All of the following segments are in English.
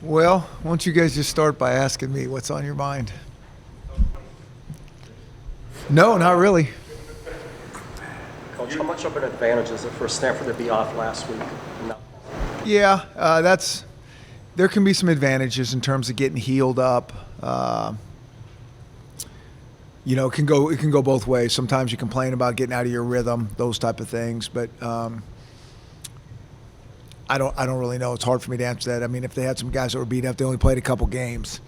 Well, why don't you guys just start by asking me what's on your mind? No, not really. Coach, how much of an advantage is it for Stanford to be off last week? No. Yeah, there can be some advantages in terms of getting healed up. It can go both ways. Sometimes you complain about getting out of your rhythm, those type of things, but I don't really know. It's hard for me to answer that. I mean, if they had some guys that were beat up, they only played a couple games,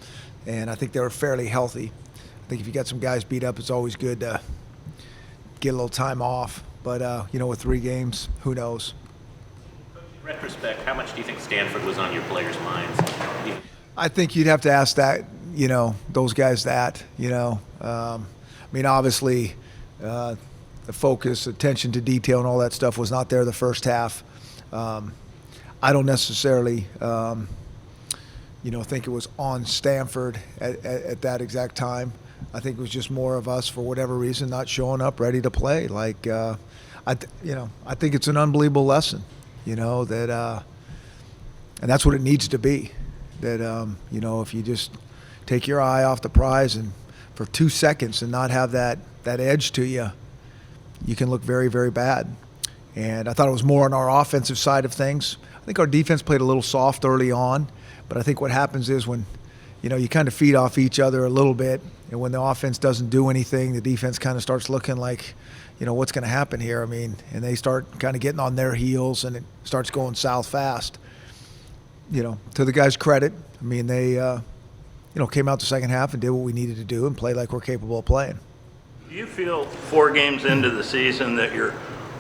and I think they were fairly healthy. I think if you got some guys beat up, it's always good to get a little time off. But with 3 games, who knows? In retrospect, how much do you think Stanford was on your players' minds? I think you'd have to ask that, those guys that, obviously, the focus, attention to detail, and all that stuff was not there the first half. I don't necessarily, think it was on Stanford at that exact time. I think it was just more of us, for whatever reason, not showing up ready to play. I think it's an unbelievable lesson, that, and that's what it needs to be. That, if you just take your eye off the prize and for 2 seconds and not have that edge to you, you can look very, very bad. And I thought it was more on our offensive side of things. I think our defense played a little soft early on, but I think what happens is when, you kind of feed off each other a little bit, and when the offense doesn't do anything, the defense kind of starts looking like, what's going to happen here? And they start kind of getting on their heels, and it starts going south fast. To the guys' credit, they, came out the second half and did what we needed to do and played like we're capable of playing. Do you feel 4 games into the season that you're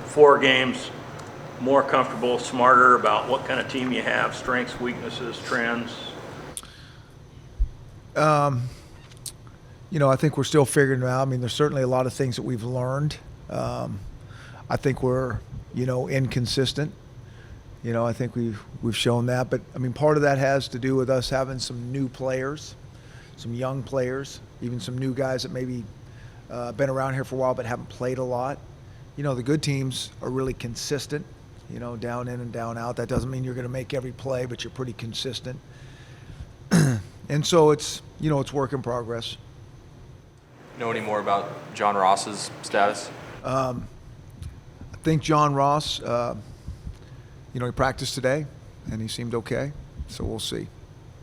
4 games more comfortable, smarter about what kind of team you have, strengths, weaknesses, trends? I think we're still figuring it out. There's certainly a lot of things that we've learned. I think we're, inconsistent. I think we've shown that. But, part of that has to do with us having some new players, some young players, even some new guys that maybe been around here for a while but haven't played a lot. The good teams are really consistent, down in and down out. That doesn't mean you're going to make every play, but you're pretty consistent. And so it's work in progress. Know any more about John Ross's status? I think John Ross, he practiced today, and he seemed okay. So we'll see.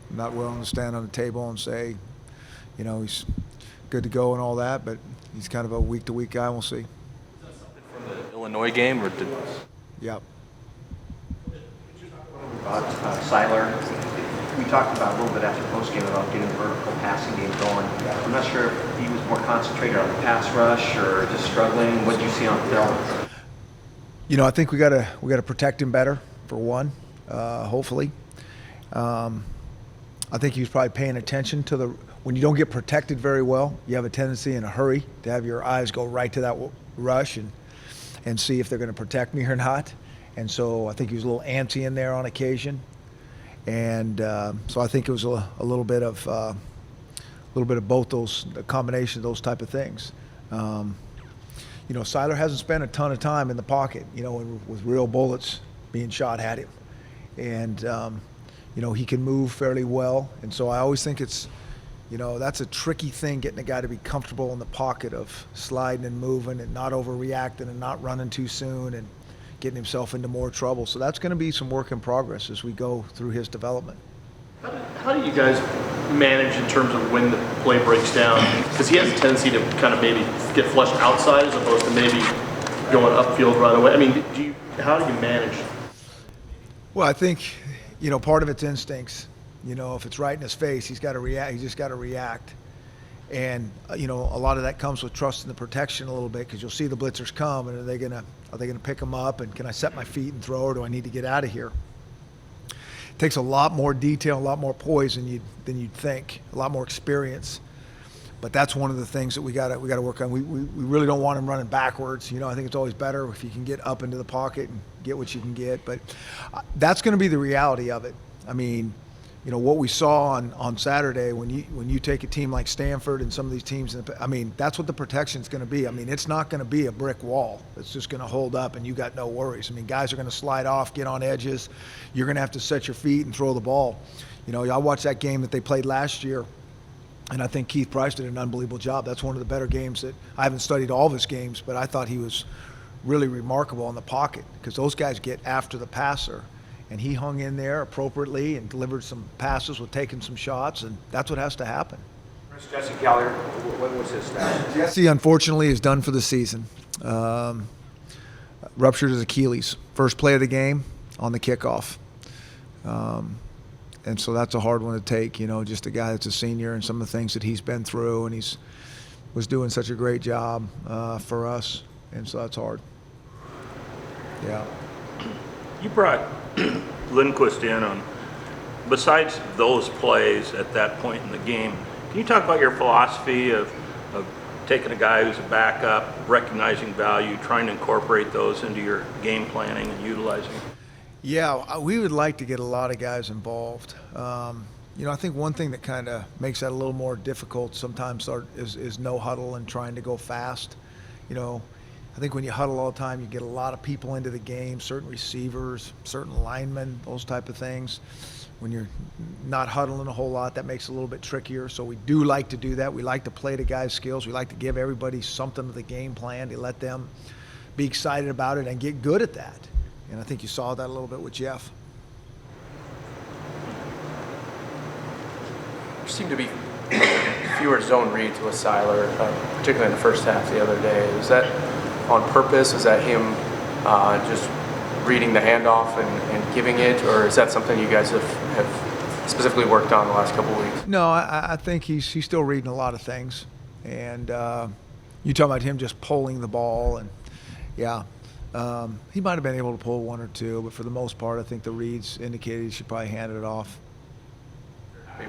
I'm not willing to stand on the table and say, he's good to go and all that, but he's kind of a week-to-week guy. We'll see. From the Illinois game, or did? Yep. About Siler, we talked about a little bit after postgame about getting the vertical passing game going. I'm not sure if he was more concentrated on the pass rush or just struggling. What did you see on film? I think we gotta protect him better, for one, hopefully. I think he was probably paying attention to when you don't get protected very well, you have a tendency in a hurry to have your eyes go right to that rush and see if they're going to protect me or not. And so I think he was a little antsy in there on occasion. And so I think it was a little bit of both those, a combination of those type of things. Siler hasn't spent a ton of time in the pocket, with real bullets being shot at him. And, he can move fairly well. And so I always think it's, that's a tricky thing, getting a guy to be comfortable in the pocket of sliding and moving and not overreacting and not running too soon and getting himself into more trouble. So that's going to be some work in progress as we go through his development. How do you guys manage in terms of when the play breaks down? Because he has a tendency to kind of maybe get flushed outside as opposed to maybe going upfield right away. How do you manage? Well, I think, part of it's instincts. If it's right in his face, he's got to react. He's just got to react. And, a lot of that comes with trusting the protection a little bit, because you'll see the blitzers come, and are they gonna pick him up, and can I set my feet and throw, or do I need to get out of here? It takes a lot more detail, a lot more poise than you'd think, a lot more experience. But that's one of the things that we got to work on. We really don't want him running backwards. I think it's always better if you can get up into the pocket and get what you can get. But that's going to be the reality of it. what we saw on Saturday when you take a team like Stanford and some of these teams, I mean, that's what the protection's going to be. I mean, it's not going to be a brick wall that's just going to hold up and you got no worries. I mean, guys are going to slide off, get on edges. You're going to have to set your feet and throw the ball. I watched that game that they played last year, and I think Keith Price did an unbelievable job. That's one of the better games that I haven't studied all of his games, but I thought he was really remarkable in the pocket because those guys get after the passer. And he hung in there appropriately and delivered some passes with taking some shots, and that's what has to happen. Jesse Callier, what was his status? Jesse, unfortunately, is done for the season. Ruptured his Achilles. First play of the game on the kickoff. And so that's a hard one to take, just a guy that's a senior and some of the things that he's been through, and was doing such a great job for us, and so that's hard. Yeah. You brought Lindquist in on, besides those plays at that point in the game, can you talk about your philosophy of taking a guy who's a backup, recognizing value, trying to incorporate those into your game planning and utilizing them? Yeah, we would like to get a lot of guys involved. I think one thing that kind of makes that a little more difficult sometimes is no huddle and trying to go fast. I think when you huddle all the time, you get a lot of people into the game, certain receivers, certain linemen, those type of things. When you're not huddling a whole lot, that makes it a little bit trickier. So we do like to do that. We like to play to guys' skills. We like to give everybody something to the game plan to let them be excited about it and get good at that. And I think you saw that a little bit with Jeff. There seemed to be fewer zone reads with Seiler, particularly in the first half the other day. Is that on purpose? Is that him just reading the handoff and giving it, or is that something you guys have specifically worked on the last couple of weeks? No, I think he's still reading a lot of things. And you talking about him just pulling the ball, and yeah, he might have been able to pull one or two, but for the most part, I think the reads indicated he should probably hand it off.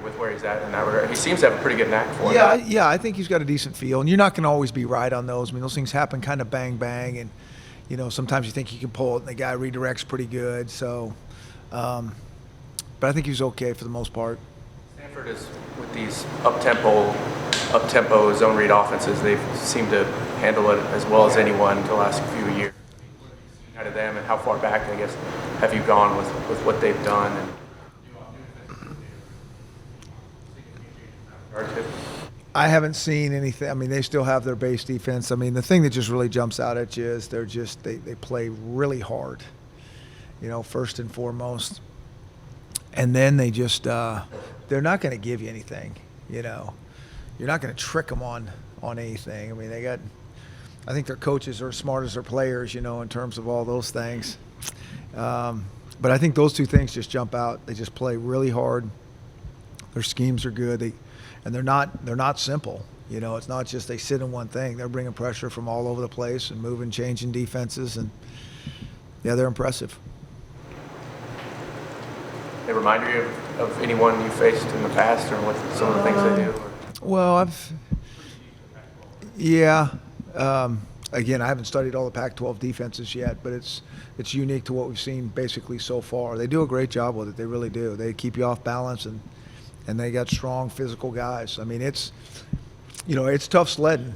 With where he's at in that regard, he seems to have a pretty good knack for it. Yeah, I think he's got a decent feel, and you're not going to always be right on those. I mean, those things happen kind of bang, and sometimes you think you can pull it, and the guy redirects pretty good. So, but I think he's okay for the most part. Stanford is with these up-tempo zone read offenses. They seem to handle it as well as anyone the last few years. Out of them, and how far back, I guess, have you gone with what they've done? I haven't seen anything. I mean, they still have their base defense. I mean, the thing that just really jumps out at you is they play really hard, first and foremost. And then they just, they're not going to give you anything, You're not going to trick them on anything. I mean, I think their coaches are as smart as their players, in terms of all those things. But I think those two things just jump out. They just play really hard. Their schemes are good. And they're not simple. It's not just they sit in one thing. They're bringing pressure from all over the place and moving, changing defenses, and yeah, they're impressive. They remind you of anyone you faced in the past, or what some of the things they do? Or? Well, again, I haven't studied all the Pac-12 defenses yet, but it's unique to what we've seen basically so far. They do a great job with it. They really do. They keep you off balance, and they got strong physical guys. I mean, it's tough sledding.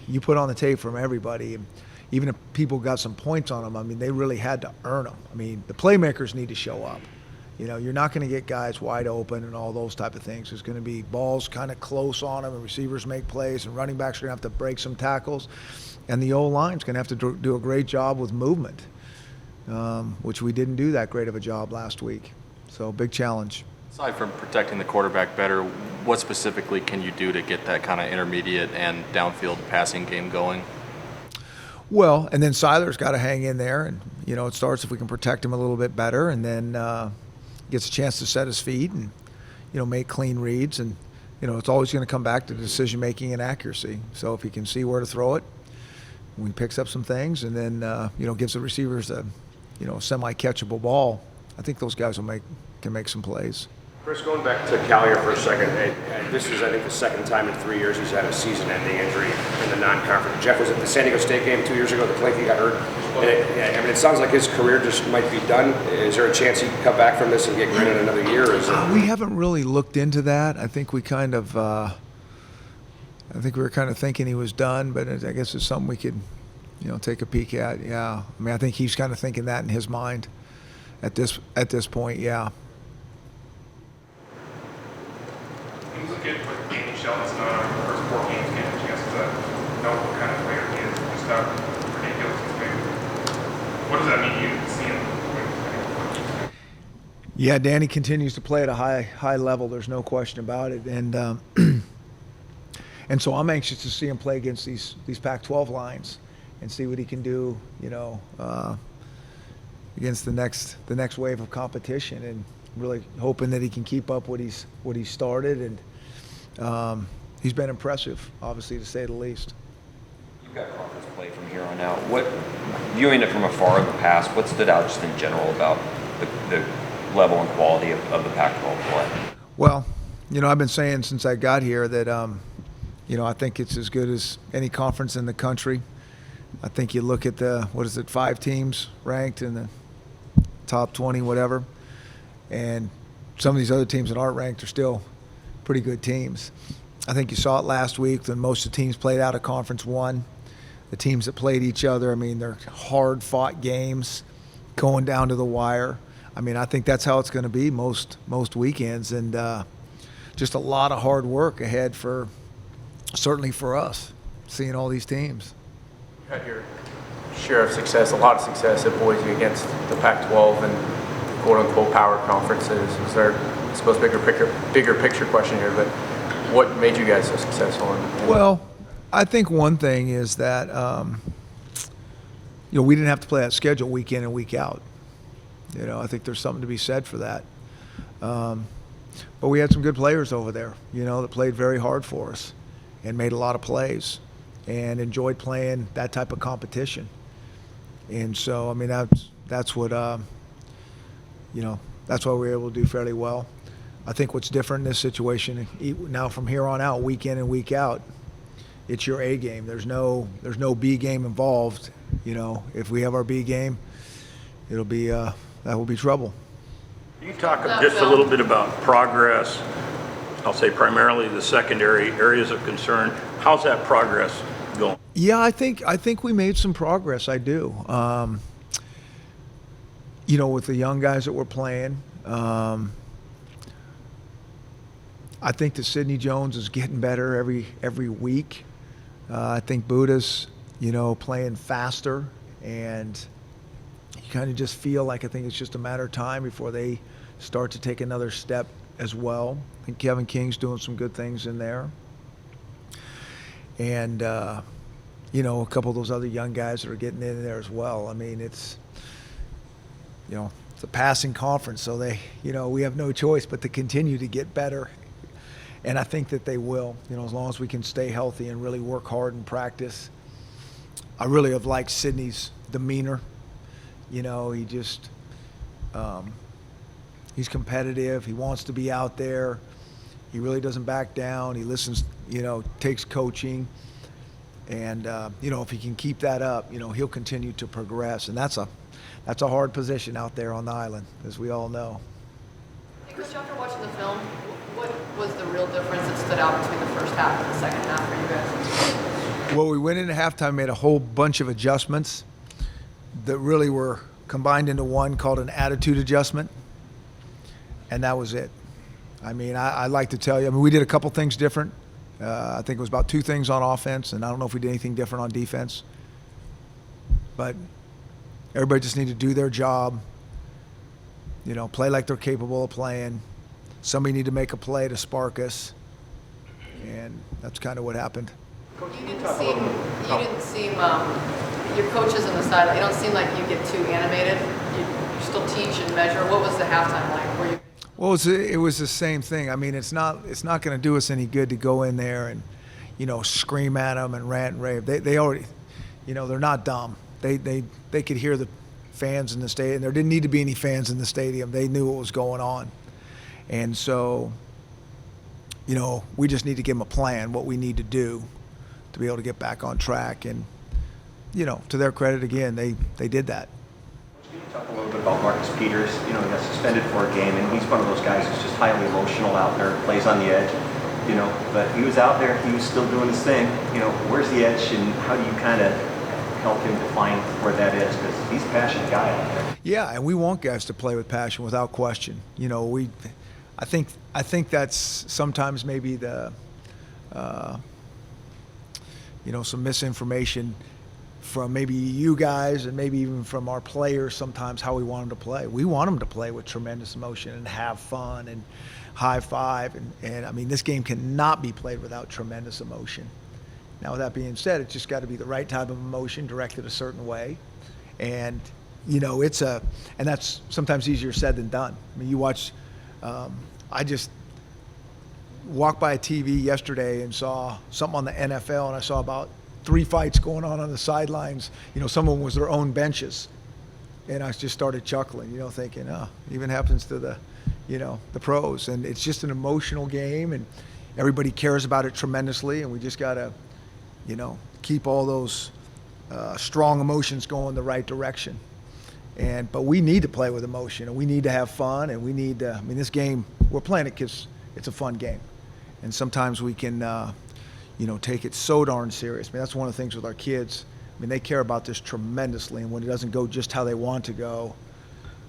You put on the tape from everybody, and even if people got some points on them, I mean, they really had to earn them. I mean, the playmakers need to show up. You're not going to get guys wide open and all those type of things. There's going to be balls kind of close on them, and receivers make plays, and running backs are going to have to break some tackles, and the O-line's going to have to do a great job with movement, which we didn't do that great of a job last week. So big challenge. Aside from protecting the quarterback better, what specifically can you do to get that kind of intermediate and downfield passing game going? Well, and then Seiler's got to hang in there, and it starts if we can protect him a little bit better, and then gets a chance to set his feet and make clean reads, and it's always going to come back to decision making and accuracy. So if he can see where to throw it, when he picks up some things, and then gives the receivers a semi-catchable ball, I think those guys can make some plays. Chris, going back to Callier for a second, this is, I think, the second time in 3 years he's had a season-ending injury in the non-conference. Jeff was at the San Diego State game 2 years ago. The Clinky got hurt. And it sounds like his career just might be done. Is there a chance he can come back from this and get granted another year? Or is it... We haven't really looked into that. I think we kind of, I think we were kind of thinking he was done, but I guess it's something we could, take a peek at. Yeah, I mean, I think he's kind of thinking that in his mind at this point. Yeah. Things look good with Danny Shelton's not on the first 4 games, getting a chance to know what kind of player he is. Just how ridiculous he's been. What does that mean you see him with? Yeah, Danny continues to play at a high level. There's no question about it, and and so I'm anxious to see him play against these Pac-12 lines and see what he can do. Against the next wave of competition, and really hoping that he can keep up what he's started, and he's been impressive, obviously, to say the least. You've got conference play from here on out. What, viewing it from afar in the past, what stood out just in general about the level and quality of the Pac-12 play? Well, I've been saying since I got here that I think it's as good as any conference in the country. I think you look at 5 teams ranked in the top 20, whatever. And some of these other teams that aren't ranked are still pretty good teams. I think you saw it last week when most of the teams played out of Conference 1. The teams that played each other, I mean, they're hard-fought games going down to the wire. I mean, I think that's how it's going to be most weekends, and just a lot of hard work ahead certainly for us, seeing all these teams. You had your share of success, a lot of success at Boise against the Pac-12 and quote-unquote power conferences. Is there, I suppose, bigger picture question here, but what made you guys so successful? Well, I think one thing is that we didn't have to play that schedule week in and week out. I think there's something to be said for that. But we had some good players over there, that played very hard for us and made a lot of plays and enjoyed playing that type of competition. And so, I mean, that's what that's why we were able to do fairly well. I think what's different in this situation now from here on out, week in and week out, it's your A game. There's no B game involved. If we have our B game, it'll be that will be trouble. Can you talk just a little bit about progress? I'll say primarily the secondary areas of concern. How's that progress going? Yeah, I think we made some progress. I do. With the young guys that we're playing, I think that Sidney Jones is getting better every week. I think Buddha's, playing faster, and you kind of just feel like I think it's just a matter of time before they start to take another step as well. I think Kevin King's doing some good things in there. And, a couple of those other young guys that are getting in there as well. I mean, it's a passing conference, so we have no choice but to continue to get better. And I think that they will, as long as we can stay healthy and really work hard and practice. I really have liked Sidney's demeanor. He just, he's competitive. He wants to be out there. He really doesn't back down. He listens, takes coaching. And, if he can keep that up, he'll continue to progress. And that's a hard position out there on the island, as we all know. Hey, Chris, after watching the film, what was the real difference that stood out between the first half and the second half for you guys? Well, we went into halftime, made a whole bunch of adjustments that really were combined into one called an attitude adjustment, and that was it. I mean, I like to tell you, we did a couple things different. I think it was about 2 things on offense, and I don't know if we did anything different on defense. But everybody just needed to do their job, play like they're capable of playing. Somebody needed to make a play to spark us, and that's kind of what happened. You didn't seem your coaches on the side, they don't seem like you get too animated. You still teach and measure. What was the halftime like? Were you? Well, it was the same thing. I mean, it's not going to do us any good to go in there and, scream at them and rant and rave. They already, they're not dumb. They could hear the fans in the stadium. There didn't need to be any fans in the stadium. They knew what was going on. And so, we just need to give them a plan, what we need to do to be able to get back on track. And, to their credit, again, they did that. Can you talk a little bit about Marcus Peters? He got suspended for a game, and he's one of those guys who's just highly emotional out there, plays on the edge, but he was out there, he was still doing his thing. Where's the edge, and how do you kind of help him define where that is? Because he's a passionate guy out there. Yeah, and we want guys to play with passion without question. I think that's sometimes maybe the, some misinformation from maybe you guys and maybe even from our players sometimes how we want them to play. We want them to play with tremendous emotion and have fun and high five. And I mean, this game cannot be played without tremendous emotion. Now, with that being said, it's just got to be the right type of emotion directed a certain way. And, and that's sometimes easier said than done. I mean, you watch, I just walked by a TV yesterday and saw something on the NFL, and I saw about 3 fights going on the sidelines. Someone was their own benches. And I just started chuckling, thinking, even happens to the pros. And it's just an emotional game, and everybody cares about it tremendously, and we just got to, keep all those strong emotions going the right direction. But we need to play with emotion, and we need to have fun, and we need to, this game, we're playing it because it's a fun game. And sometimes we can, take it so darn serious. That's one of the things with our kids. They care about this tremendously, and when it doesn't go just how they want to go,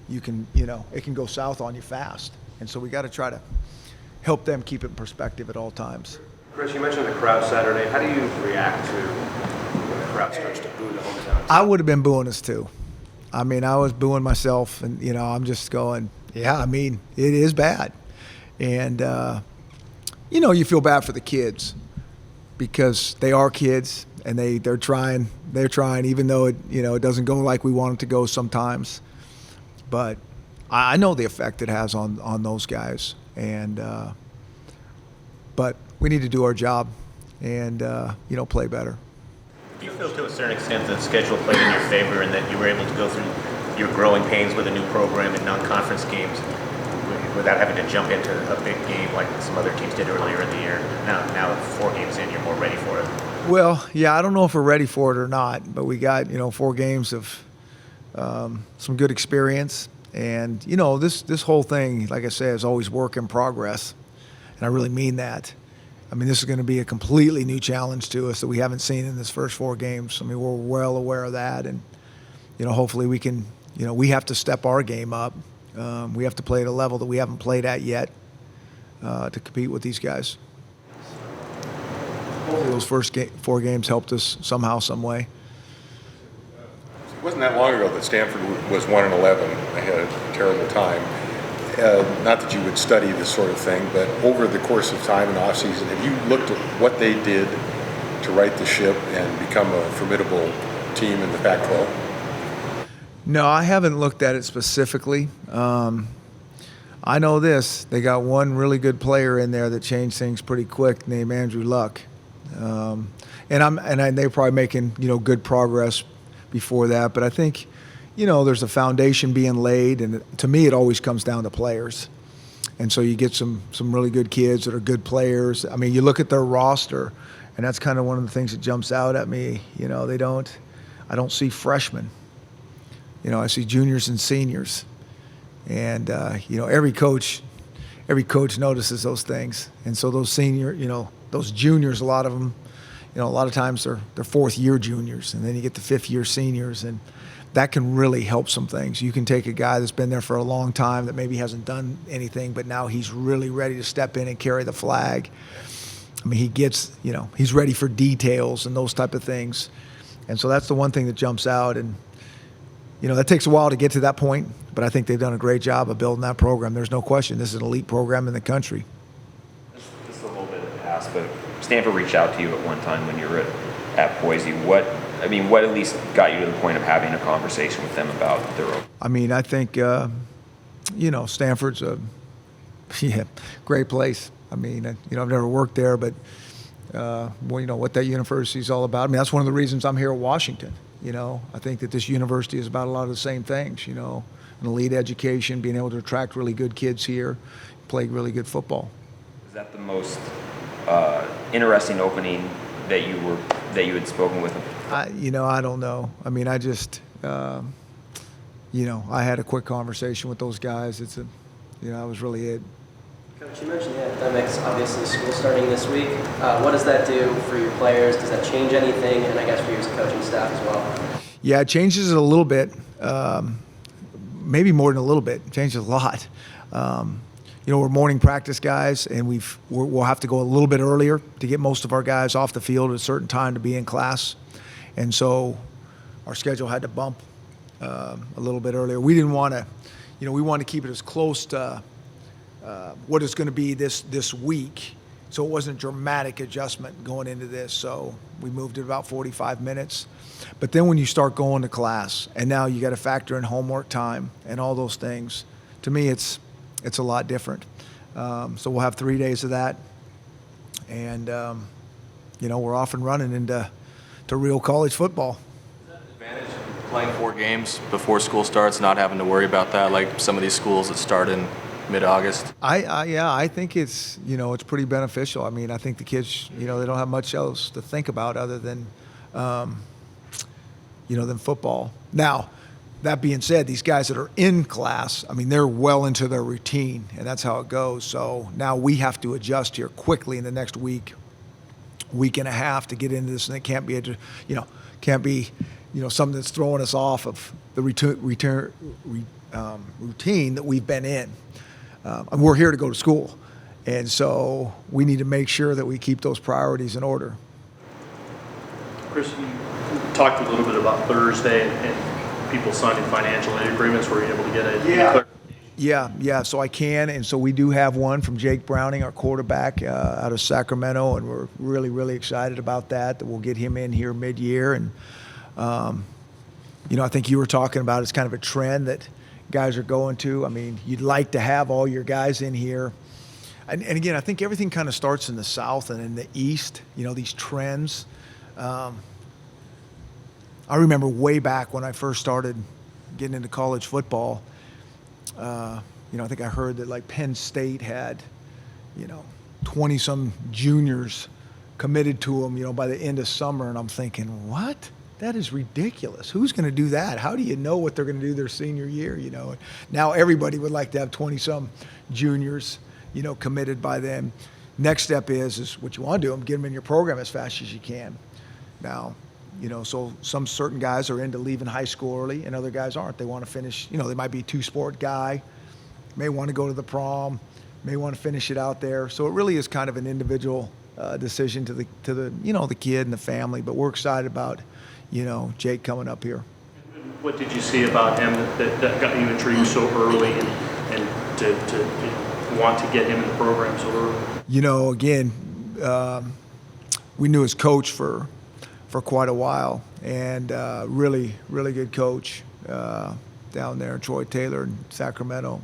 it can go south on you fast. And so we got to try to help them keep it in perspective at all times. Chris, you mentioned the crowd Saturday. How do you react to when the crowd starts to boo the hometown team? I would have been booing us too. I was booing myself, and I'm just going, yeah, it is bad. And you feel bad for the kids because they are kids, and they're trying even though it doesn't go like we want it to go sometimes. But I know the effect it has on those guys, and but we need to do our job and play better. Do you feel to a certain extent that the schedule played in your favor and that you were able to go through your growing pains with a new program in non-conference games without having to jump into a big game like some other teams did earlier in the year? Now 4 games in, you're more ready for it. Well, yeah, I don't know if we're ready for it or not, but we got 4 games of some good experience, and this whole thing, like I say, is always work in progress, and I really mean that. This is going to be a completely new challenge to us that we haven't seen in this first 4 games. we're well aware of that, and hopefully we can. We have to step our game up. We have to play at a level that we haven't played at yet to compete with these guys. Hopefully those first 4 games helped us somehow, some way. It wasn't that long ago that Stanford was 1-11. They had a terrible time. Not that you would study this sort of thing, but over the course of time in the offseason, have you looked at what they did to right the ship and become a formidable team in the Pac-12? No, I haven't looked at it specifically. I know this. They got one really good player in there that changed things pretty quick named Andrew Luck. And they're probably making, good progress before that. But I think, there's a foundation being laid, and to me, it always comes down to players. And so you get some really good kids that are good players. You look at their roster, and that's kind of one of the things that jumps out at me. I don't see freshmen. I see juniors and seniors. And, every coach notices those things. And so those those juniors, a lot of them, a lot of times they're 4th-year juniors, and then you get the 5th-year seniors, and that can really help some things. You can take a guy that's been there for a long time that maybe hasn't done anything, but now he's really ready to step in and carry the flag. He gets, he's ready for details and those type of things. And so that's the one thing that jumps out. And, that takes a while to get to that point, but I think they've done a great job of building that program. There's no question. This is an elite program in the country. Just a little bit of the past, but Stanford reached out to you at one time when you were at Boise. What at least got you to the point of having a conversation with them about their own? I think, Stanford's a great place. I've never worked there, but, what that university is all about. That's one of the reasons I'm here at Washington. I think that this university is about a lot of the same things, an elite education, being able to attract really good kids here, play really good football. Is that the most interesting opening that you had spoken with him? I don't know. I mean, I just, I had a quick conversation with those guys. That was really it. Coach, you mentioned the academics, obviously school starting this week. What does that do for your players? Does that change anything? And I guess for you as a coaching staff as well? Yeah, it changes it a little bit. Maybe more than a little bit. It changes a lot. We're morning practice guys, and we'll have to go a little bit earlier to get most of our guys off the field at a certain time to be in class. And so our schedule had to bump a little bit earlier. We didn't want to, we wanted to keep it as close to what it's going to be this week, so it wasn't a dramatic adjustment going into this. So we moved it about 45 minutes. But then when you start going to class, and now you got to factor in homework time and all those things, to me it's a lot different. So we'll have 3 days of that, and we're off and running into real college football. Is that an advantage, playing 4 games before school starts, not having to worry about that like some of these schools that start in mid-August? I think it's it's pretty beneficial. I mean, I think the kids they don't have much else to think about other than than football. Now, that being said, these guys that are in class, I mean, they're well into their routine, and that's how it goes. So now we have to adjust here quickly in the next week and a half to get into this, and it can't be something that's throwing us off of the routine that we've been in. And we're here to go to school, and so we need to make sure that we keep those priorities in order. Chris, you talked a little bit about Thursday and people signing financial aid agreements. Were you able to get a Yeah. So I can, and so we do have one from Jake Browning, our quarterback out of Sacramento, and we're really, really excited about that we'll get him in here mid-year. And I think you were talking about it's kind of a trend that guys are going to. I mean, you'd like to have all your guys in here. And again, I think everything kind of starts in the South and in the East, these trends. I remember way back when I first started getting into college football, I think I heard that like Penn State had, 20-some juniors committed to them, by the end of summer. And I'm thinking, what? That is ridiculous. Who's going to do that? How do you know what they're going to do their senior year? Now everybody would like to have 20-some juniors, committed by them. Next step is what you want to do, get them in your program as fast as you can. Now, so some certain guys are into leaving high school early, and other guys aren't. They want to finish. They might be a 2-sport guy, may want to go to the prom, may want to finish it out there. So it really is kind of an individual decision to the the kid and the family. But we're excited about Jake coming up here. What did you see about him that got you intrigued so early and to want to get him in the program so early? Again, we knew his coach for quite a while, and really, really good coach down there, Troy Taylor in Sacramento,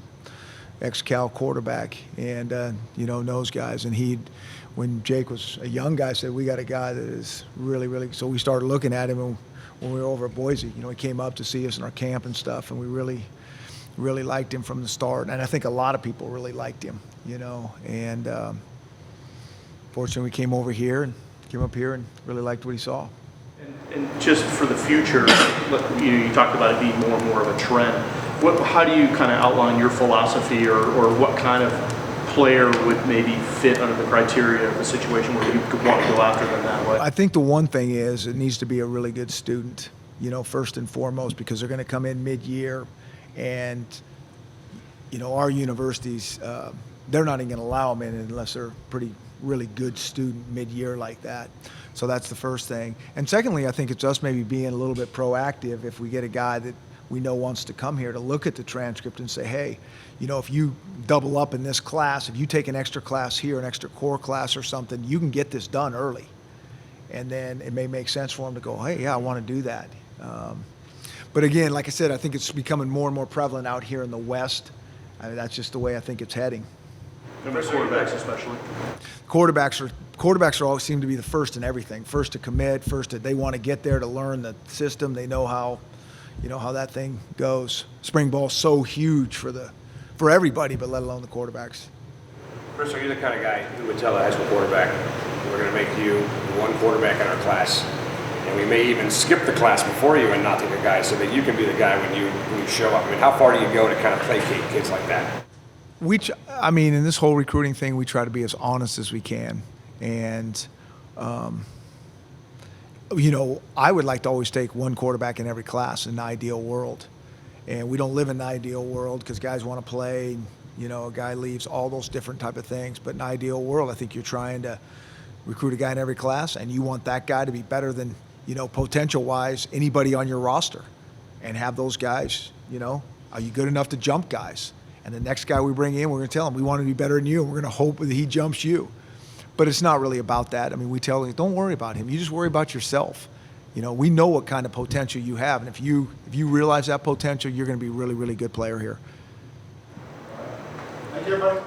ex-Cal quarterback, and knows guys. And when Jake was a young guy, said, we got a guy that is really, really. So we started looking at him when we were over at Boise. He came up to see us in our camp and stuff, and we really, really liked him from the start. And I think a lot of people really liked him, And fortunately, we came up here and really liked what he saw. And just for the future, you talked about it being more and more of a trend. How do you kind of outline your philosophy, or what kind of player would maybe fit under the criteria of the situation where you could want to go after them that way? I think the one thing is it needs to be a really good student, first and foremost, because they're going to come in mid-year, and our universities, they're not even going to allow them in unless they're really good student mid-year like that. So that's the first thing. And secondly, I think it's us maybe being a little bit proactive if we get a guy that we know wants to come here, to look at the transcript and say, hey, if you double up in this class, if you take an extra class here, an extra core class or something, you can get this done early. And then it may make sense for them to go, hey, yeah, I want to do that. But again, like I said, I think it's becoming more and more prevalent out here in the West. I mean, that's just the way I think it's heading. And quarterbacks especially. Quarterbacks are always seem to be the first in everything. First to commit, they want to get there to learn the system. They know how, you know, how that thing goes. Spring ball's so huge for everybody, but let alone the quarterbacks. Chris, are you the kind of guy who would tell a high school quarterback, we're going to make you the one quarterback in our class, and we may even skip the class before you and not take a guy so that you can be the guy when you show up? I mean, how far do you go to kind of placate kids like that? I mean, in this whole recruiting thing, we try to be as honest as we can. And, you know, I would like to always take one quarterback in every class in an ideal world. And we don't live in an ideal world because guys want to play, you know, a guy leaves, all those different type of things. But in an ideal world, I think you're trying to recruit a guy in every class, and you want that guy to be better than, you know, potential-wise, anybody on your roster. And have those guys, you know, are you good enough to jump guys? And the next guy we bring in, we're going to tell him, we want to be better than you, and we're going to hope that he jumps you. But it's not really about that. I mean, we tell him, don't worry about him. You just worry about yourself. You know, we know what kind of potential you have, and if you realize that potential, you're going to be a really, really good player here. Thank you, everybody.